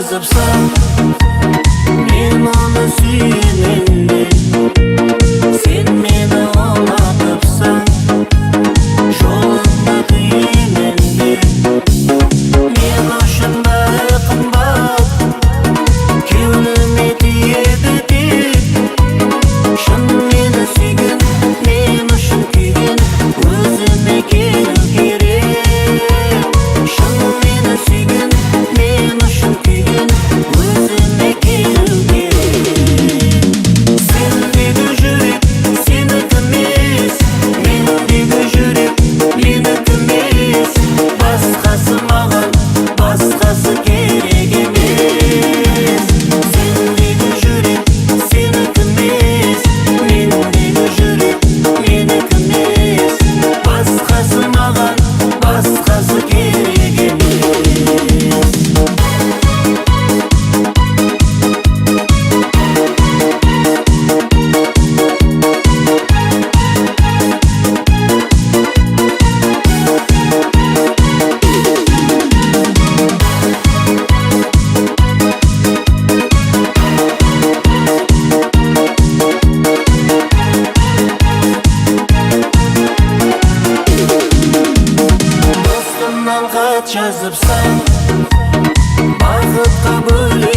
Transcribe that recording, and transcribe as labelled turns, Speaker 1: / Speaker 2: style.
Speaker 1: жазыпсың, мен оны сүйемін. Сен мені ұнатыпсың, жолыңды қиемін. Мен үшін бәрі қымбат, кеудеме тиеді тек. Шын мені сүйген, мен үшін күйген, өзіме келу керек. Шын мені сүйген, мен үшін күйген, өзіме келу керек. Сендегі жүрек сенікі емес, мендегі жүрек менікі емес. Басқасы маған, басқасы керек емес. Сендегі жүрек сенікі емес, мендегі жүрек менікі емес. Басқасы маған, басқасы керек емес. Достымнан хат жазыпсың, бақытқа бөле